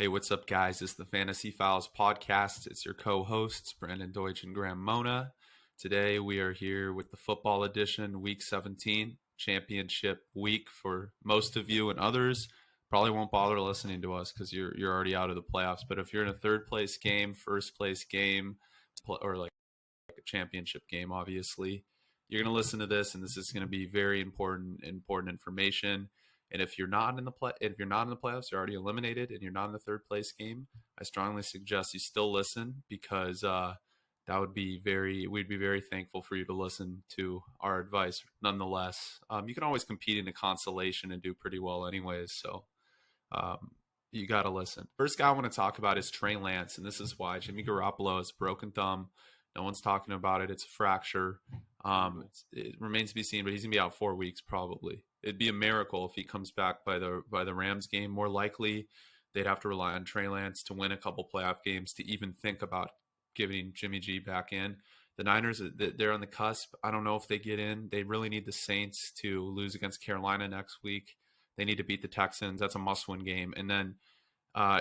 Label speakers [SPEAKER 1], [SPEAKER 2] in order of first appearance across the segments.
[SPEAKER 1] Hey, what's up, guys? It's the Fantasy Files podcast. It's your co-hosts, Brandon Deutsch and Graham Mona. Today, we are here with the football edition, Week 17, championship week for most of you, and others probably won't bother listening to us because you're already out of the playoffs. But if you're in a third place game, first place game, or like a championship game, obviously, you're going to listen to this, and this is going to be very important information. And if you're not in the playoffs, you're already eliminated, and you're not in the third place game, I strongly suggest you still listen because we'd be very thankful for you to listen to our advice. Nonetheless, you can always compete in a consolation and do pretty well anyways. So you got to listen. First guy I want to talk about is Trey Lance, and this is why. Jimmy Garoppolo has a broken thumb. No one's talking about it. It's a fracture. It remains to be seen, but he's gonna be out 4 weeks probably. It'd be a miracle if he comes back by the Rams game. More likely, they'd have to rely on Trey Lance to win a couple playoff games to even think about giving Jimmy G back in. The Niners, they're on the cusp. I don't know if they get in. They really need the Saints to lose against Carolina next week. They need to beat the Texans. That's a must-win game. And then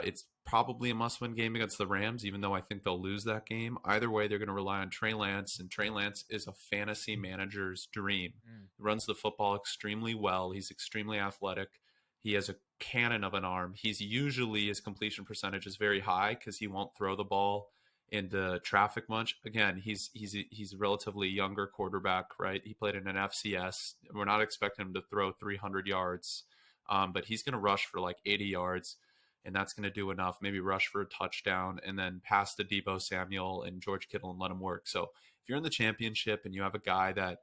[SPEAKER 1] it's probably a must-win game against the Rams, even though I think they'll lose that game. Either way, they're going to rely on Trey Lance, and Trey Lance is a fantasy manager's dream. He runs the football extremely well. He's extremely athletic. He has a cannon of an arm. His completion percentage is very high because he won't throw the ball into traffic much. Again, he's a relatively younger quarterback, right? He played in an FCS. We're not expecting him to throw 300 yards, but he's going to rush for like 80 yards. And that's going to do enough, maybe rush for a touchdown and then pass to Deebo Samuel and George Kittle and let him work. So if you're in the championship and you have a guy that,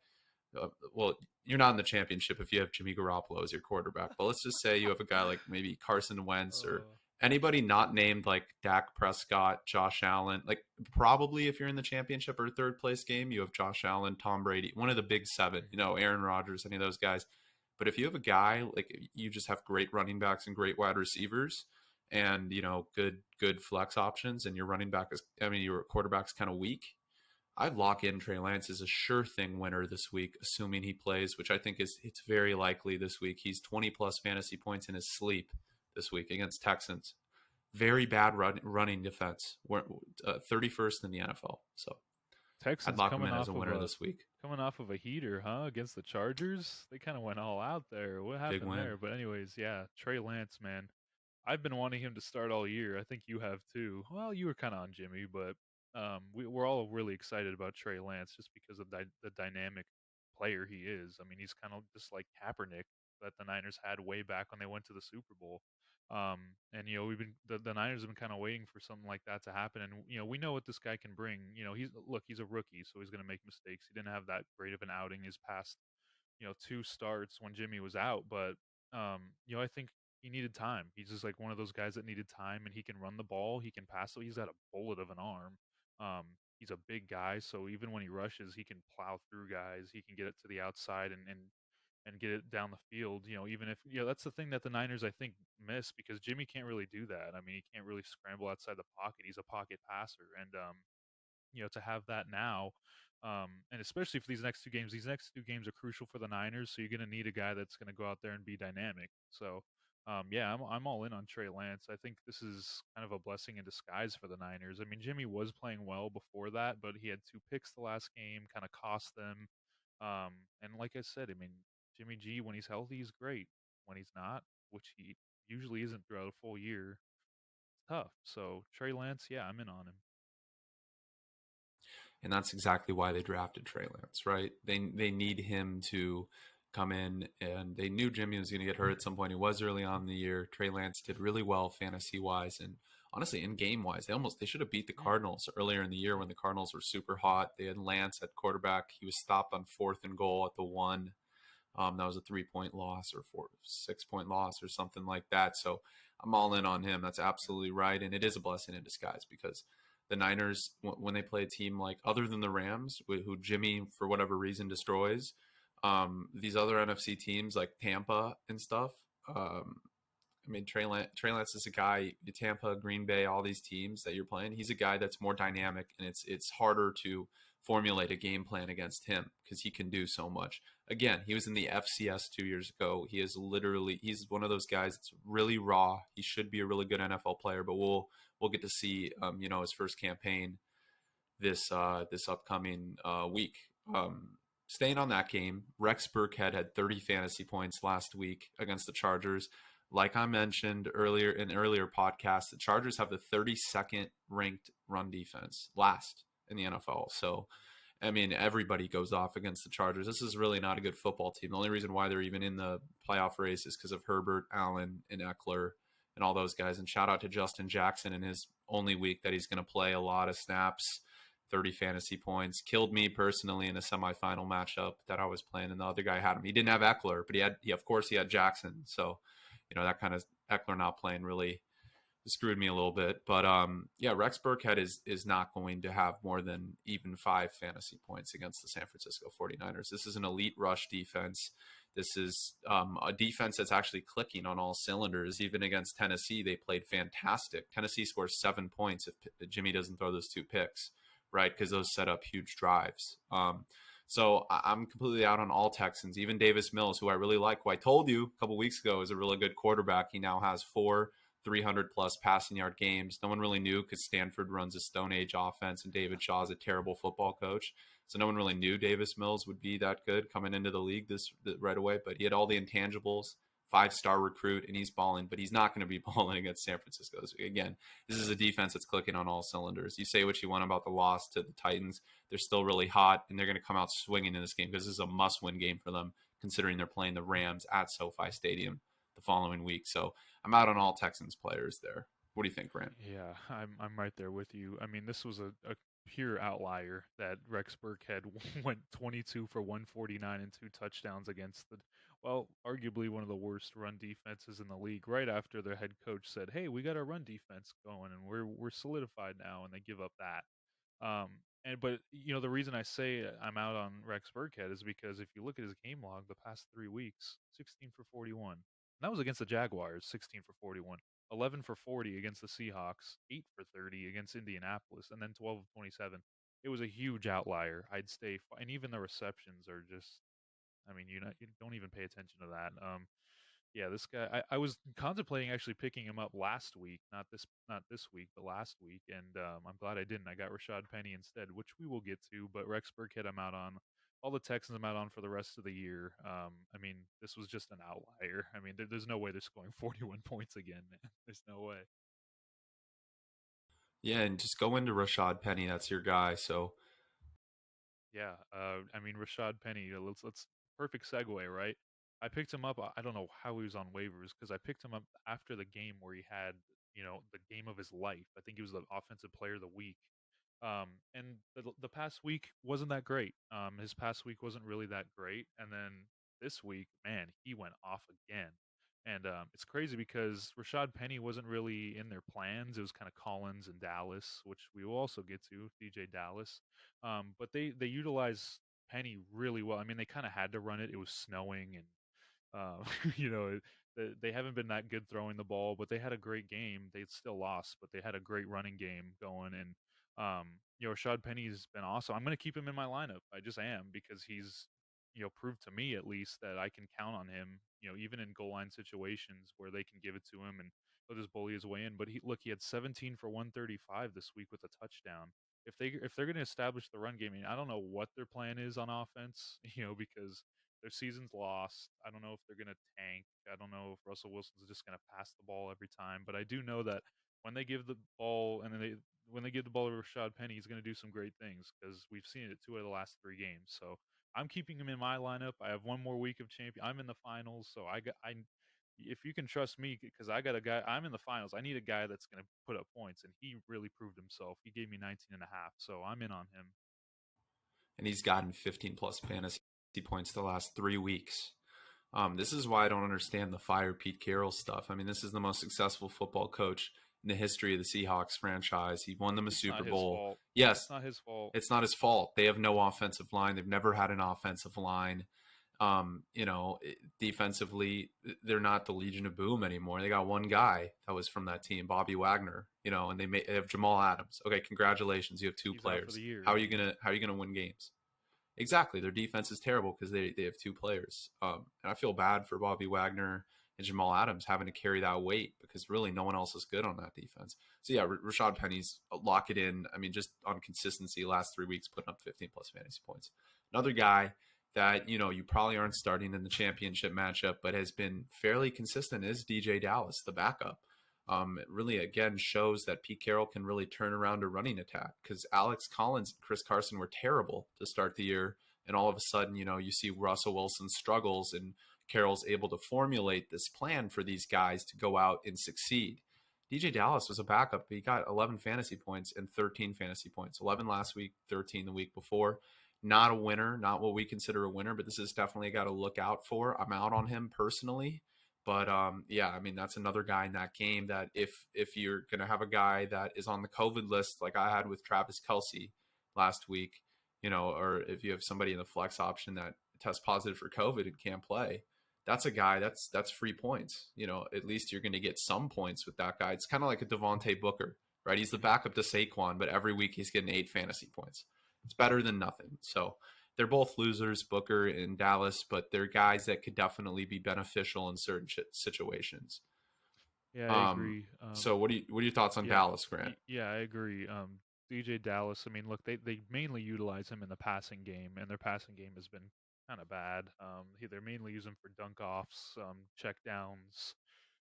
[SPEAKER 1] you're not in the championship if you have Jimmy Garoppolo as your quarterback. But let's just say you have a guy like maybe Carson Wentz or anybody not named like Dak Prescott, Josh Allen. Like probably if you're in the championship or third place game, you have Josh Allen, Tom Brady, one of the big seven, Aaron Rodgers, any of those guys. But if you have a guy like you just have great running backs and great wide receivers, and good flex options, and your quarterback's kind of weak, I'd lock in Trey Lance as a sure thing winner this week, assuming he plays, which I think it's very likely this week. He's 20 plus fantasy points in his sleep this week against Texans. Very bad running defense. We're 31st in the NFL. So
[SPEAKER 2] Texans
[SPEAKER 1] I'd lock him in as a winner this week.
[SPEAKER 2] Coming off of a heater, huh? Against the Chargers, they kind of went all out there. What happened there? But anyways, yeah, Trey Lance, man. I've been wanting him to start all year. I think you have too. Well, you were kind of on Jimmy, but we're all really excited about Trey Lance just because of the dynamic player he is. I mean, he's kind of just like Kaepernick that the Niners had way back when they went to the Super Bowl. And we've been the Niners have been kind of waiting for something like that to happen. And we know what this guy can bring. He's a rookie, so he's going to make mistakes. He didn't have that great of an outing his past 2 starts when Jimmy was out, but I think he needed time. He's just like one of those guys that needed time, and he can run the ball, he can pass it. He's got a bullet of an arm. He's a big guy, so even when he rushes, he can plow through guys. He can get it to the outside and get it down the field. Even if that's the thing that the Niners I think miss, because Jimmy can't really do that. I mean, he can't really scramble outside the pocket. He's a pocket passer, and to have that now, and especially for these next 2 games. These next 2 games are crucial for the Niners, so you're going to need a guy that's going to go out there and be dynamic. So, yeah, I'm all in on Trey Lance. I think this is kind of a blessing in disguise for the Niners. I mean, Jimmy was playing well before that, but he had 2 picks the last game, kind of cost them. And like I said, I mean, Jimmy G, when he's healthy, he's great. When he's not, which he usually isn't throughout a full year, it's tough. So Trey Lance, yeah, I'm in on him.
[SPEAKER 1] And that's exactly why they drafted Trey Lance, right? They need him to come in, and they knew Jimmy was going to get hurt at some point. He was early on in the year. Trey Lance did really well fantasy-wise, and honestly, in game-wise, they should have beat the Cardinals earlier in the year when the Cardinals were super hot. They had Lance at quarterback. He was stopped on 4th and goal at the 1. That was a 3-point loss or 6-point loss or something like that. So I'm all in on him. That's absolutely right, and it is a blessing in disguise because the Niners, when they play a team like other than the Rams, who Jimmy for whatever reason destroys, these other NFC teams like Tampa and stuff. I mean, Trey Lance is a guy. Tampa, Green Bay, all these teams that you're playing. He's a guy that's more dynamic, and it's harder to formulate a game plan against him because he can do so much. Again, he was in the FCS 2 years ago. He's one of those guys that's really raw. He should be a really good NFL player, but we'll get to see his first campaign this upcoming week. Staying on that game, Rex Burkhead had 30 fantasy points last week against the Chargers. Like I mentioned earlier in earlier podcasts, the Chargers have the 32nd ranked run defense, last in the NFL. So, I mean, everybody goes off against the Chargers. This is really not a good football team. The only reason why they're even in the playoff race is because of Herbert, Allen, and Eckler and all those guys. And shout out to Justin Jackson in his only week that he's going to play a lot of snaps. 30 fantasy points. Killed me personally in a semifinal matchup that I was playing, and the other guy had him. He didn't have Eckler, but he had Jackson. So, that kind of Eckler not playing really screwed me a little bit. But Rex Burkhead is not going to have more than even 5 fantasy points against the San Francisco 49ers. This is an elite rush defense. This is a defense that's actually clicking on all cylinders. Even against Tennessee, they played fantastic. Tennessee scores 7 points if Jimmy doesn't throw those 2 picks, right? Because those set up huge drives. So I'm completely out on all Texans. Even Davis Mills, who I really like, who I told you a couple weeks ago is a really good quarterback. He now has 4 300-plus passing yard games. No one really knew because Stanford runs a Stone Age offense and David Shaw is a terrible football coach. So no one really knew Davis Mills would be that good coming into the league right away. But he had all the intangibles, 5-star recruit, and he's balling. But he's not going to be balling against San Francisco. Again, this is a defense that's clicking on all cylinders. You say what you want about the loss to the Titans. They're still really hot, and they're going to come out swinging in this game because this is a must-win game for them, considering they're playing the Rams at SoFi Stadium the following week. So I'm out on all Texans players there. What do you think, Grant?
[SPEAKER 2] Yeah, I'm right there with you. I mean, this was a pure outlier that Rex Burkhead went 22 for 149 and 2 touchdowns against arguably one of the worst run defenses in the league. Right after their head coach said, "Hey, we got our run defense going, and we're solidified now," and they give up that. But the reason I say I'm out on Rex Burkhead is because if you look at his game log the past 3 weeks, 16 for 41. And that was against the Jaguars, 16 for 41. 11 for 40 against the Seahawks, 8 for 30 against Indianapolis, and then 12 of 27. It was a huge outlier. And even the receptions are just, I mean, you don't even pay attention to that. This guy, I was contemplating actually picking him up last week, not this week, but last week, and I'm glad I didn't. I got Rashad Penny instead, which we will get to. But Rex Burkhead, I'm out on. All the Texans I'm out on for the rest of the year. I mean, this was just an outlier. I mean, there's no way they're scoring 41 points again, man. There's no way.
[SPEAKER 1] Yeah, and just go into Rashad Penny. That's your guy. So
[SPEAKER 2] Yeah, I mean Rashad Penny. Let's perfect segue, right? I picked him up. I don't know how he was on waivers because I picked him up after the game where he had the game of his life. I think he was the offensive player of the week. And the past week wasn't that great. His past week wasn't really that great, and then this week, man, he went off again. And it's crazy because Rashad Penny wasn't really in their plans. It was kind of Collins and Dallas, which we will also get to, DJ Dallas. But they utilize Penny really well. I mean, they kind of had to run it. It was snowing, and you know, they haven't been that good throwing the ball, but they had a great game. They still lost, but they had a great running game going. And Rashad Penny's been awesome. I'm going to keep him in my lineup. I just am because he's proved to me at least that I can count on him. Even in goal line situations where they can give it to him and he'll just bully his way in. But he had 17 for 135 this week with a touchdown. If they're going to establish the run game, I don't know what their plan is on offense. Because their season's lost. I don't know if they're going to tank. I don't know if Russell Wilson's just going to pass the ball every time. But I do know that when they give the ball when they give the ball to Rashad Penny, he's going to do some great things because we've seen it 2 of the last 3 games. So I'm keeping him in my lineup. I have one more week of champion. I'm in the finals, so if you can trust me, because I got a guy, I'm in the finals. I need a guy that's going to put up points, and he really proved himself. He gave me 19 and a half, so I'm in on him.
[SPEAKER 1] And he's gotten 15 plus fantasy points the last 3 weeks. This is why I don't understand the fire Pete Carroll stuff. I mean, this is the most successful football coach in the history of the Seahawks franchise. He won them a Super Bowl. Yes,
[SPEAKER 2] it's not his fault.
[SPEAKER 1] It's not his fault. They have no offensive line. They've never had an offensive line. Defensively, they're not the Legion of Boom anymore. They got one guy that was from that team, Bobby Wagner, and they have Jamal Adams. Okay, congratulations, you have two
[SPEAKER 2] He's out for
[SPEAKER 1] players.
[SPEAKER 2] the year.
[SPEAKER 1] How are
[SPEAKER 2] Yeah.
[SPEAKER 1] you gonna win games? Exactly, their defense is terrible because they have two players. And I feel bad for Bobby Wagner and Jamal Adams having to carry that weight because really no one else is good on that defense. So yeah, Rashad Penny's lock it in. I mean, just on consistency, last 3 weeks putting up 15 plus fantasy points. Another guy that you probably aren't starting in the championship matchup, but has been fairly consistent is DJ Dallas, the backup. It really again shows that Pete Carroll can really turn around a running attack because Alex Collins and Chris Carson were terrible to start the year, and all of a sudden, you see Russell Wilson struggles, and Carroll's able to formulate this plan for these guys to go out and succeed. DJ Dallas was a backup. He got 11 fantasy points and 13 fantasy points. 11 last week, 13 the week before. Not a winner, not what we consider a winner, but this is definitely a guy to look out for. I'm out on him personally. But yeah, I mean that's another guy in that game that if you're gonna have a guy that is on the COVID list like I had with Travis Kelce last week, or if you have somebody in the flex option that tests positive for COVID and can't play, that's a guy that's free points. At least you're gonna get some points with that guy. It's kind of like a Devontae Booker, right? He's the backup to Saquon, but every week he's getting 8 fantasy points. It's better than nothing. So they're both losers, Booker and Dallas, but they're guys that could definitely be beneficial in certain situations.
[SPEAKER 2] Yeah, I agree.
[SPEAKER 1] So what are your thoughts on
[SPEAKER 2] Yeah,
[SPEAKER 1] Dallas, Grant?
[SPEAKER 2] yeah, I agree. DJ Dallas. I mean, look, they mainly utilize him in the passing game, and their passing game has been kind of bad. They're mainly using him for dunk offs, check downs,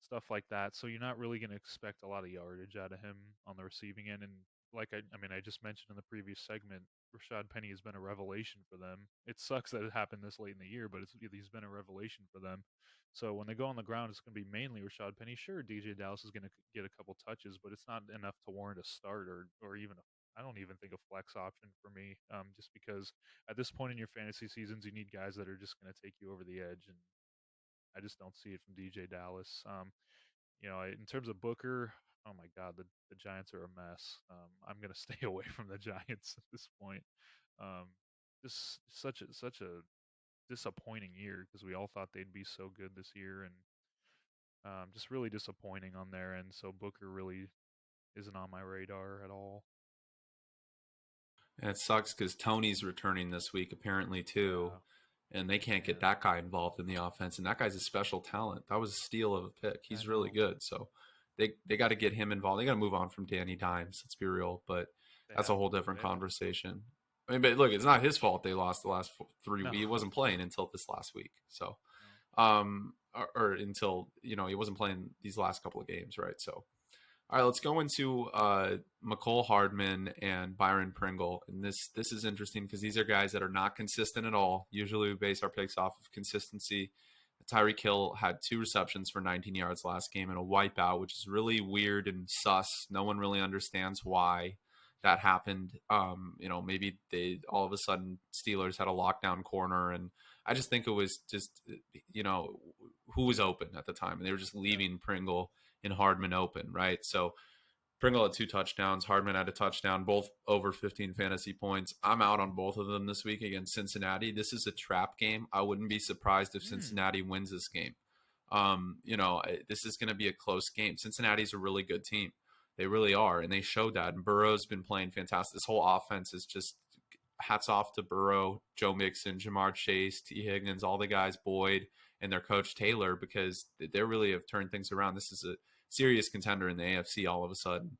[SPEAKER 2] stuff like that. So you're not really going to expect a lot of yardage out of him on the receiving end. And like I mean, I just mentioned in the previous segment, Rashad Penny has been a revelation for them. It sucks that it happened this late in the year, but he's been a revelation for them. So when they go on the ground, it's going to be mainly Rashad Penny. Sure, DJ Dallas is going to get a couple touches, but it's not enough to warrant a start or even I don't even think a flex option for me. Just because at this point in your fantasy seasons, you need guys that are just going to take you over the edge, and I just don't see it from DJ Dallas. In terms of Booker, oh my God, the Giants are a mess. I'm going to stay away from the Giants at this point. Um, just such a disappointing year because we all thought they'd be so good this year, and just really disappointing on their end. So Booker really isn't on my radar at all.
[SPEAKER 1] And it sucks because Tony's returning this week apparently too,
[SPEAKER 2] Yeah,
[SPEAKER 1] and they can't get
[SPEAKER 2] yeah,
[SPEAKER 1] that guy involved in the offense. And that guy's a special talent. That was a steal of a pick.
[SPEAKER 2] I
[SPEAKER 1] He's really
[SPEAKER 2] know.
[SPEAKER 1] good. So they got to get him involved. They got to move on from Danny Dimes. Let's be real, but
[SPEAKER 2] They
[SPEAKER 1] that's
[SPEAKER 2] have
[SPEAKER 1] a whole
[SPEAKER 2] to.
[SPEAKER 1] different
[SPEAKER 2] They have to.
[SPEAKER 1] conversation. I mean, but look, it's not his fault they lost the last 3 weeks.
[SPEAKER 2] No,
[SPEAKER 1] He wasn't playing until this last week. So,
[SPEAKER 2] no.
[SPEAKER 1] or until he wasn't playing these last couple of games, right? So, all right, let's go into Mccoy Hardman and Byron Pringle, and this is interesting because these are guys that are not consistent at all. Usually, we base our picks off of consistency. Tyreek Hill had 2 receptions for 19 yards last game and a wipeout, which is really weird and sus. No one really understands why that happened. Maybe they all of a sudden Steelers had a lockdown corner, and I just think it was just who was open at the time, and they were just
[SPEAKER 2] Yeah,
[SPEAKER 1] leaving Pringle and Hardman open, right? So Pringle had 2 touchdowns. Hardman had a touchdown, both over 15 fantasy points. I'm out on both of them this week against Cincinnati. This is a trap game. I wouldn't be surprised if
[SPEAKER 2] mm,
[SPEAKER 1] Cincinnati wins this game. This is going to be a close game. Cincinnati's a really good team. They really are, and they showed that. And Burrow's been playing fantastic. This whole offense is just hats off to Burrow, Joe Mixon, Jamar Chase, T. Higgins, all the guys, Boyd, and their coach Taylor, because they really have turned things around. This is a serious contender in the AFC all of a sudden,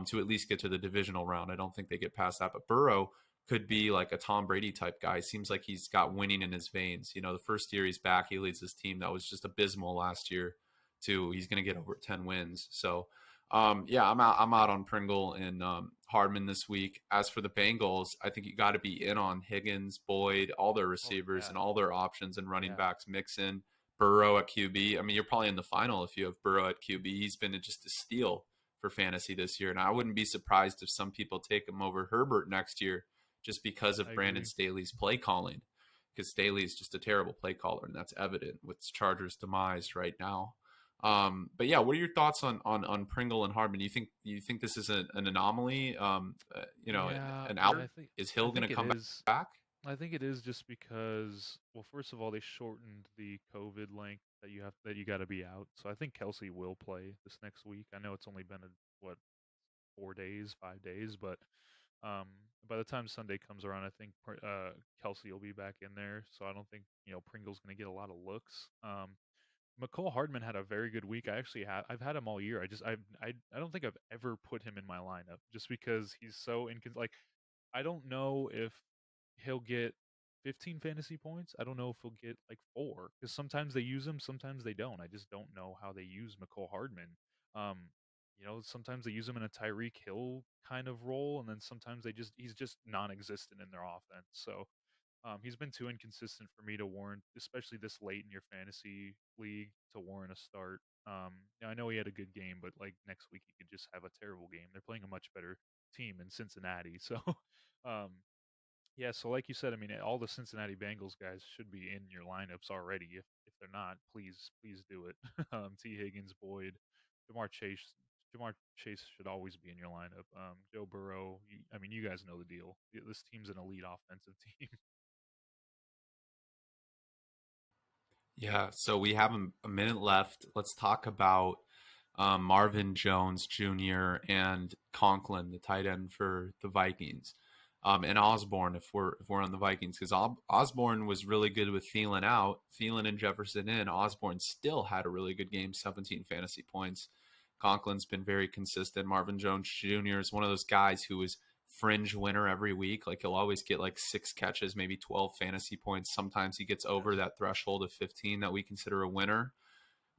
[SPEAKER 1] to at least get to the divisional round. I don't think they get past that. But Burrow could be like a Tom Brady type guy. Seems like he's got winning in his veins. The first year he's back, he leads this team that was just abysmal last year to he's going to get over 10 wins. So, yeah, I'm out on Pringle and Hardman this week. As for the Bengals, I think you got to be in on Higgins, Boyd, all their
[SPEAKER 2] oh
[SPEAKER 1] receivers
[SPEAKER 2] yeah,
[SPEAKER 1] and all their options and running
[SPEAKER 2] yeah.
[SPEAKER 1] backs Mixon, Burrow at QB. I mean, you're probably in the final if you have Burrow at QB. He's been just a steal for fantasy this year, and I wouldn't be surprised if some people take him over Herbert next year just because
[SPEAKER 2] I
[SPEAKER 1] of Brandon
[SPEAKER 2] agree.
[SPEAKER 1] Staley's play calling. Because Staley is just a terrible play caller, and that's evident with Chargers' demise right now. But yeah, what are your thoughts on Pringle and Hardman? You think this is an anomaly?
[SPEAKER 2] Yeah,
[SPEAKER 1] An
[SPEAKER 2] yeah.
[SPEAKER 1] out? Is
[SPEAKER 2] I
[SPEAKER 1] Hill going
[SPEAKER 2] think
[SPEAKER 1] to
[SPEAKER 2] it
[SPEAKER 1] come
[SPEAKER 2] is.
[SPEAKER 1] back?
[SPEAKER 2] I think it is just because, well, first of all, they shortened the COVID length that you got to be out. So I think Kelsey will play this next week. I know it's only been what 4 days, 5 days, but um, by the time Sunday comes around, I think Kelsey will be back in there. So I don't think Pringle's going to get a lot of looks. McCoy Hardman had a very good week. I've had him all year. I don't think I've ever put him in my lineup just because he's so like I don't know if he'll get 15 fantasy points. I don't know if he'll get like 4 because sometimes they use him, sometimes they don't. I just don't know how they use McCole Hardman. Um, sometimes they use him in a Tyreek Hill kind of role, and then sometimes he's just non-existent in their offense. So he's been too inconsistent for me to warrant, especially this late in your fantasy league, to warrant a start. I know he had a good game, but like next week he could just have a terrible game. They're playing a much better team in Cincinnati, so um, yeah. So like you said, I mean, all the Cincinnati Bengals guys should be in your lineups already. If they're not, please do it. T. Higgins, Boyd, Jamar Chase. Jamar Chase should always be in your lineup. Joe Burrow. I mean, you guys know the deal. This team's an elite offensive team.
[SPEAKER 1] Yeah, so we have a minute left. Let's talk about Marvin Jones Jr. and Conklin, the tight end for the Vikings, and Osborne if we're on the Vikings, because Osborne was really good with Thielen out, Thielen and Jefferson in. Osborne still had a really good game, 17 fantasy points. Conklin's been very consistent. Marvin Jones Jr. is one of those guys who is fringe winner every week. Like he'll always get like 6 catches, maybe 12 fantasy points. Sometimes he gets over
[SPEAKER 2] Yes.
[SPEAKER 1] that threshold of 15 that we consider a winner.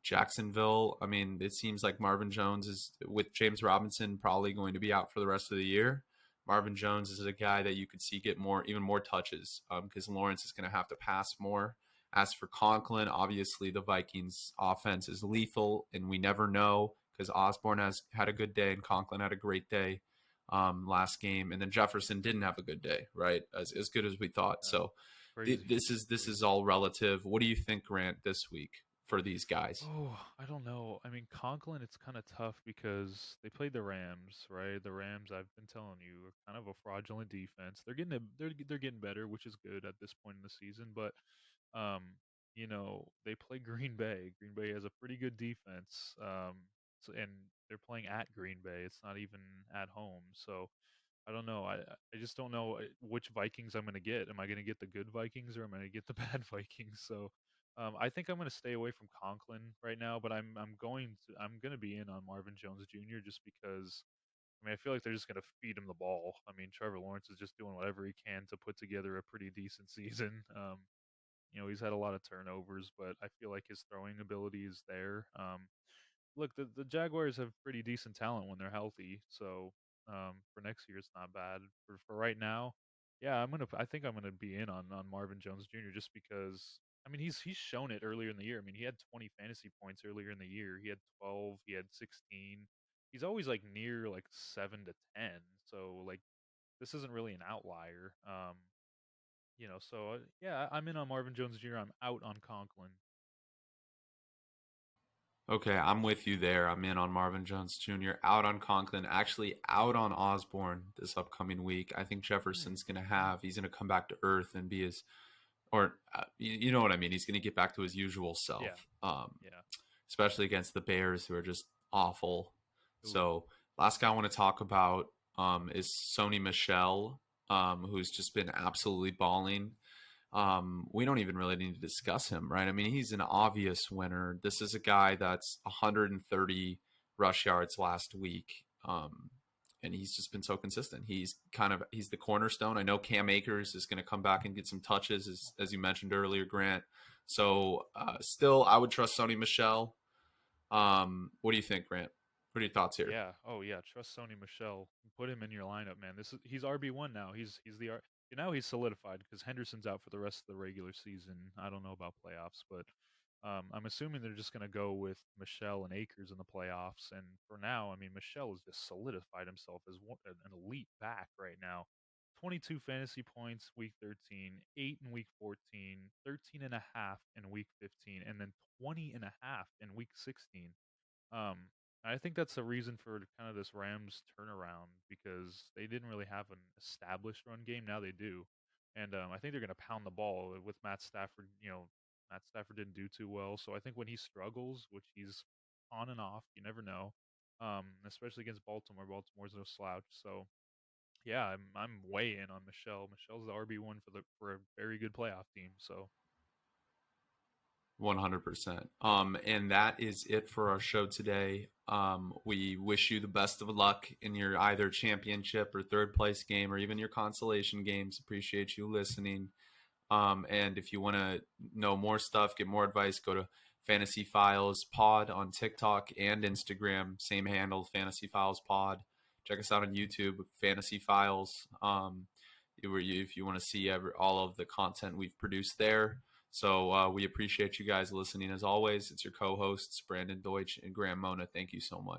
[SPEAKER 1] Jacksonville, I mean, it seems like Marvin Jones is with James Robinson probably going to be out for the rest of the year. Marvin Jones is a guy that you could see get even more touches because Lawrence is going to have to pass more. As for Conklin, obviously the Vikings offense is lethal, and we never know because Osborne has had a good day and Conklin had a great day last game, and then Jefferson didn't have a good day, right? As good as we thought.
[SPEAKER 2] Yeah.
[SPEAKER 1] So
[SPEAKER 2] Crazy.
[SPEAKER 1] this is all relative. What do you think, Grant, this week for these guys?
[SPEAKER 2] Oh, I don't know. I mean, Conklin, it's kind of tough because they played the Rams, right? The Rams, I've been telling you, are kind of a fraudulent defense. They're getting better, which is good at this point in the season. But they play Green Bay. Green Bay has a pretty good defense. And they're playing at Green Bay. It's not even at home. So I don't know. I just don't know which Vikings I'm going to get. Am I going to get the good Vikings or am I going to get the bad Vikings? So I think I'm going to stay away from Conklin right now, but I'm going to be in on Marvin Jones Jr. just because I mean I feel like they're just going to feed him the ball. I mean Trevor Lawrence is just doing whatever he can to put together a pretty decent season. He's had a lot of turnovers, but I feel like his throwing ability is there. Look, the Jaguars have pretty decent talent when they're healthy, so for next year it's not bad. For right now, yeah, I think I'm gonna be in on Marvin Jones Jr. just because I mean he's shown it earlier in the year. I mean he had 20 fantasy points earlier in the year. He had 12. He had 16. He's always like near like 7 to 10. So like this isn't really an outlier. Yeah, I'm in on Marvin Jones Jr. I'm out on Conklin.
[SPEAKER 1] Okay, I'm with you there. I'm in on Marvin Jones Jr., out on Conklin, actually out on Osborne this upcoming week. I think Jefferson's going to he's going to come back to earth and be you know what I mean? He's going to get back to his usual self,
[SPEAKER 2] Yeah, yeah.
[SPEAKER 1] especially against the Bears, who are just awful.
[SPEAKER 2] Ooh.
[SPEAKER 1] So, last guy I want to talk about is Sony Michelle, who's just been absolutely balling. We don't even really need to discuss him, right? I mean, he's an obvious winner. This is a guy that's 130 rush yards last week. And he's just been so consistent. He's the cornerstone. I know Cam Akers is going to come back and get some touches, as you mentioned earlier, Grant. So still, I would trust Sony Michelle. What do you think, Grant? What are your thoughts here?
[SPEAKER 2] Yeah. Oh yeah. Trust Sony Michelle. Put him in your lineup, man. He's RB1 now. He's the now he's solidified because Henderson's out for the rest of the regular season. I don't know about playoffs, but I'm assuming they're just gonna go with Michelle and Akers in the playoffs. And for now, I mean, Michelle has just solidified himself as an elite back right now. 22 fantasy points week 13, 8 in week 14, 13 and a half in week 15, and then 20 and a half in week 16. Um, I think that's the reason for kind of this Rams turnaround because they didn't really have an established run game. Now they do. And I think they're going to pound the ball with Matt Stafford. Matt Stafford didn't do too well, so I think when he struggles, which he's on and off, you never know. Especially against Baltimore. Baltimore's no slouch. So yeah, I'm way in on Michelle. Michelle's the RB1 for a very good playoff team. So
[SPEAKER 1] 100%. And that is it for our show today. We wish you the best of luck in your either championship or third place game or even your consolation games. Appreciate you listening. And if you want to know more stuff, get more advice, go to Fantasy Files Pod on TikTok and Instagram. Same handle, Fantasy Files Pod. Check us out on YouTube, Fantasy Files. If you want to see all of the content we've produced there. So we appreciate you guys listening as always. It's your co-hosts, Brandon Deutsch and Graham Mona. Thank you so much.